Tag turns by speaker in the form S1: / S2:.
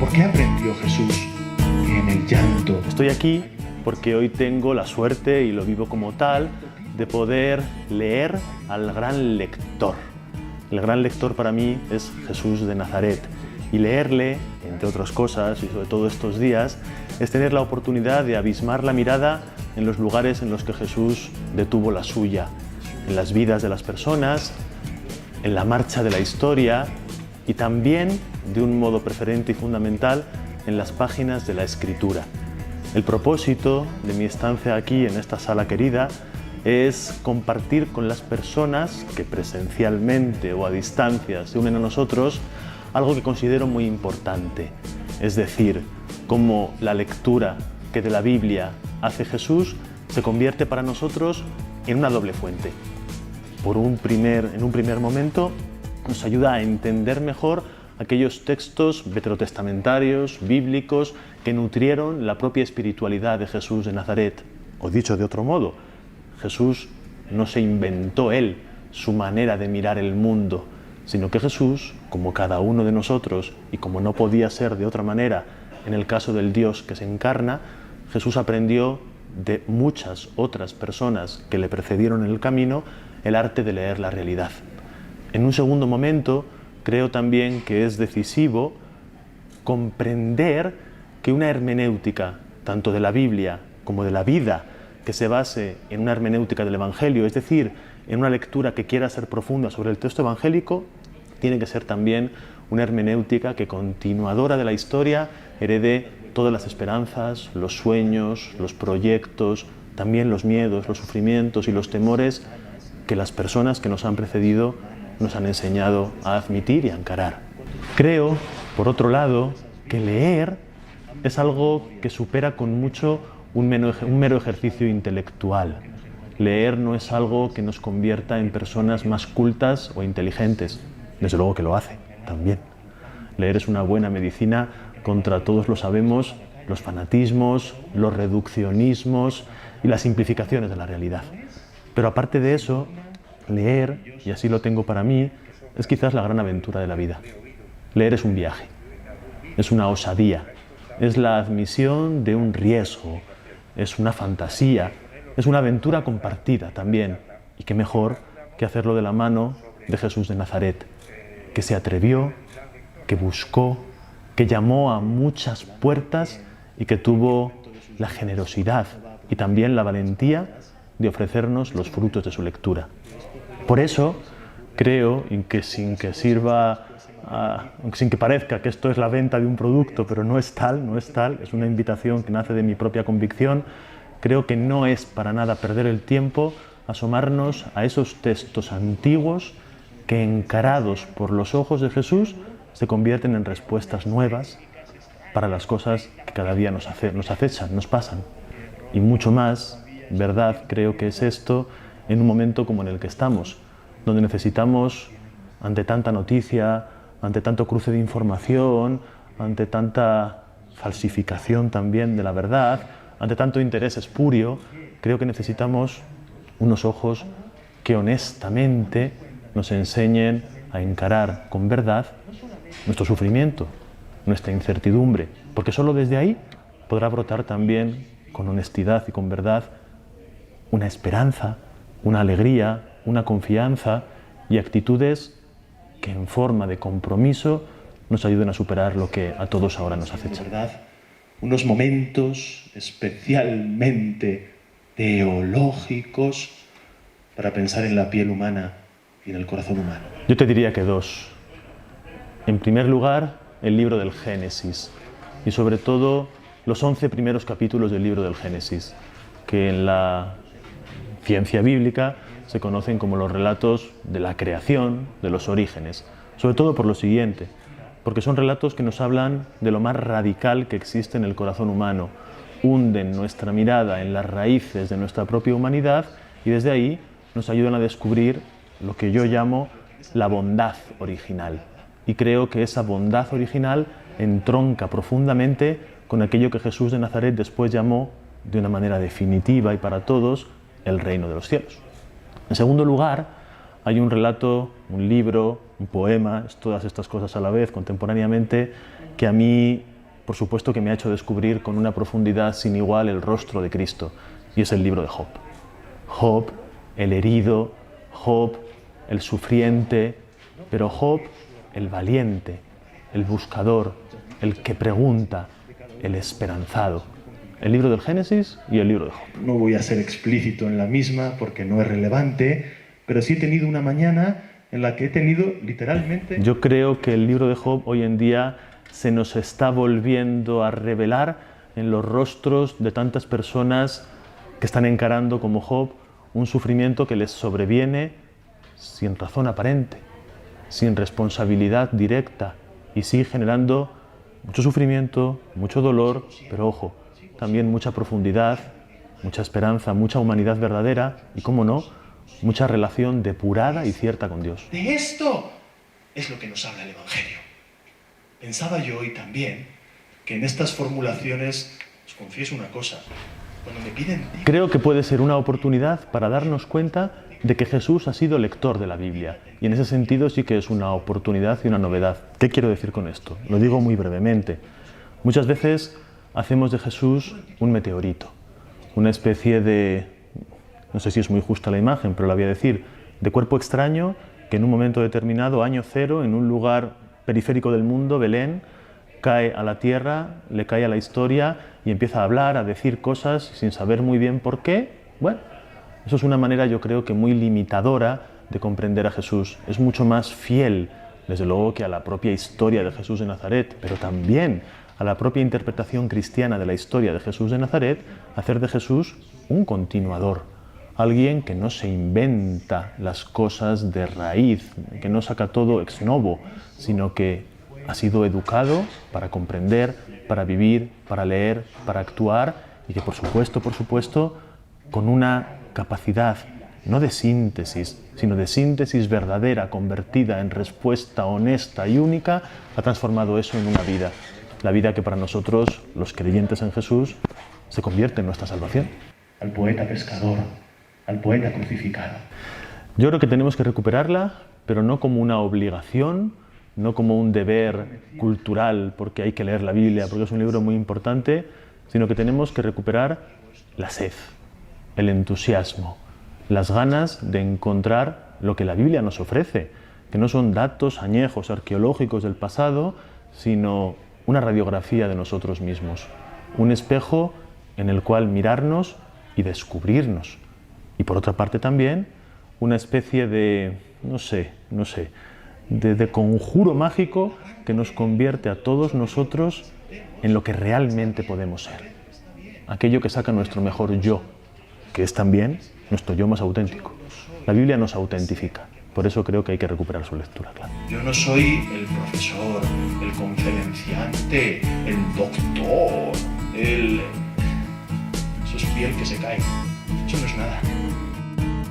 S1: ¿Por qué aprendió Jesús en el llanto?
S2: Estoy aquí porque hoy tengo la suerte, y lo vivo como tal, de poder leer al gran lector. El gran lector para mí es Jesús de Nazaret. Y leerle, entre otras cosas, y sobre todo estos días, es tener la oportunidad de abismar la mirada en los lugares en los que Jesús detuvo la suya, en las vidas de las personas, en la marcha de la historia y también, de un modo preferente y fundamental, en las páginas de la Escritura. El propósito de mi estancia aquí en esta sala querida es compartir con las personas que presencialmente o a distancia se unen a nosotros algo que considero muy importante, es decir, cómo la lectura que de la Biblia hace Jesús se convierte para nosotros en una doble fuente. En un primer momento nos ayuda a entender mejor aquellos textos veterotestamentarios, bíblicos, que nutrieron la propia espiritualidad de Jesús de Nazaret. O dicho de otro modo, Jesús no se inventó él su manera de mirar el mundo, sino que Jesús, como cada uno de nosotros, y como no podía ser de otra manera en el caso del Dios que se encarna, Jesús aprendió de muchas otras personas que le precedieron en el camino el arte de leer la realidad. En un segundo momento, creo también que es decisivo comprender que una hermenéutica, tanto de la Biblia como de la vida, que se base en una hermenéutica del Evangelio, es decir, en una lectura que quiera ser profunda sobre el texto evangélico, tiene que ser también una hermenéutica que, continuadora de la historia, herede todas las esperanzas, los sueños, los proyectos, también los miedos, los sufrimientos y los temores que las personas que nos han precedido nos han enseñado a admitir y a encarar. Creo, por otro lado, que leer es algo que supera con mucho un mero ejercicio intelectual. Leer no es algo que nos convierta en personas más cultas o inteligentes. Desde luego que lo hace, también. Leer es una buena medicina contra, todos lo sabemos, los fanatismos, los reduccionismos y las simplificaciones de la realidad. Pero aparte de eso, leer, y así lo tengo para mí, es quizás la gran aventura de la vida. Leer es un viaje, es una osadía, es la admisión de un riesgo, es una fantasía, es una aventura compartida también. Y qué mejor que hacerlo de la mano de Jesús de Nazaret, que se atrevió, que buscó, que llamó a muchas puertas y que tuvo la generosidad y también la valentía de ofrecernos los frutos de su lectura. Por eso creo, y que sin que parezca que esto es la venta de un producto, pero no es tal, es una invitación que nace de mi propia convicción, creo que no es para nada perder el tiempo asomarnos a esos textos antiguos que, encarados por los ojos de Jesús, se convierten en respuestas nuevas para las cosas que cada día nos acechan, nos pasan. Y mucho más, verdad, creo que es esto en un momento como en el que estamos, donde necesitamos, ante tanta noticia, ante tanto cruce de información, ante tanta falsificación también de la verdad, ante tanto interés espurio, creo que necesitamos unos ojos que honestamente nos enseñen a encarar con verdad nuestro sufrimiento, nuestra incertidumbre, porque solo desde ahí podrá brotar también con honestidad y con verdad una esperanza, una alegría, una confianza y actitudes que en forma de compromiso nos ayuden a superar lo que a todos ahora nos acecha.
S1: ¿Verdad? Unos momentos especialmente teológicos para pensar en la piel humana y en el corazón humano.
S2: Yo te diría que dos. En primer lugar, el libro del Génesis y sobre todo los 11 primeros capítulos del libro del Génesis, que en la ciencia bíblica se conocen como los relatos de la creación, de los orígenes, sobre todo por lo siguiente, porque son relatos que nos hablan de lo más radical que existe en el corazón humano, hunden nuestra mirada en las raíces de nuestra propia humanidad y desde ahí nos ayudan a descubrir lo que yo llamo la bondad original. Y creo que esa bondad original entronca profundamente con aquello que Jesús de Nazaret después llamó, de una manera definitiva y para todos, el reino de los cielos. En segundo lugar, hay un relato, un libro, un poema, todas estas cosas a la vez, contemporáneamente, que a mí por supuesto que me ha hecho descubrir con una profundidad sin igual el rostro de Cristo, y es el libro de Job. Job, el herido, Job, el sufriente, pero Job, el valiente, el buscador, el que pregunta, el esperanzado. El libro del Génesis y el libro de Job.
S1: No voy a ser explícito en la misma porque no es relevante, pero sí he tenido una mañana en la que he tenido literalmente...
S2: Yo creo que el libro de Job hoy en día se nos está volviendo a revelar en los rostros de tantas personas que están encarando como Job un sufrimiento que les sobreviene sin razón aparente, sin responsabilidad directa y sigue generando mucho sufrimiento, mucho dolor, pero ojo, también mucha profundidad, mucha esperanza, mucha humanidad verdadera y, cómo no, mucha relación depurada y cierta con Dios.
S1: De esto es lo que nos habla el Evangelio. Pensaba yo hoy también que en estas formulaciones, os confieso una cosa, cuando me piden...
S2: Creo que puede ser una oportunidad para darnos cuenta de que Jesús ha sido lector de la Biblia y en ese sentido sí que es una oportunidad y una novedad. ¿Qué quiero decir con esto? Lo digo muy brevemente. Muchas veces hacemos de Jesús un meteorito, una especie de, no sé si es muy justa la imagen, pero la voy a decir, de cuerpo extraño que en un momento determinado, año cero, en un lugar periférico del mundo, Belén, cae a la tierra, le cae a la historia y empieza a hablar, a decir cosas sin saber muy bien por qué. Bueno, eso es una manera, yo creo que muy limitadora de comprender a Jesús. Es mucho más fiel, desde luego, que a la propia historia de Jesús de Nazaret, pero también a la propia interpretación cristiana de la historia de Jesús de Nazaret, hacer de Jesús un continuador, alguien que no se inventa las cosas de raíz, que no saca todo ex novo, sino que ha sido educado para comprender, para vivir, para leer, para actuar y que por supuesto, con una capacidad no de síntesis, sino de síntesis verdadera, convertida en respuesta honesta y única, ha transformado eso en una vida. La vida que para nosotros, los creyentes en Jesús, se convierte en nuestra salvación.
S1: Al poeta pescador, al poeta crucificado.
S2: Yo creo que tenemos que recuperarla, pero no como una obligación, no como un deber cultural, porque hay que leer la Biblia, porque es un libro muy importante, sino que tenemos que recuperar la sed, el entusiasmo, las ganas de encontrar lo que la Biblia nos ofrece, que no son datos añejos arqueológicos del pasado, sino una radiografía de nosotros mismos, un espejo en el cual mirarnos y descubrirnos. Y por otra parte también una especie de, de conjuro mágico que nos convierte a todos nosotros en lo que realmente podemos ser. Aquello que saca nuestro mejor yo, que es también nuestro yo más auténtico. La Biblia nos autentifica. Por eso creo que hay que recuperar su lectura, claro.
S1: Yo no soy el profesor, el conferenciante, el doctor, eso es piel que se cae. Eso no es nada.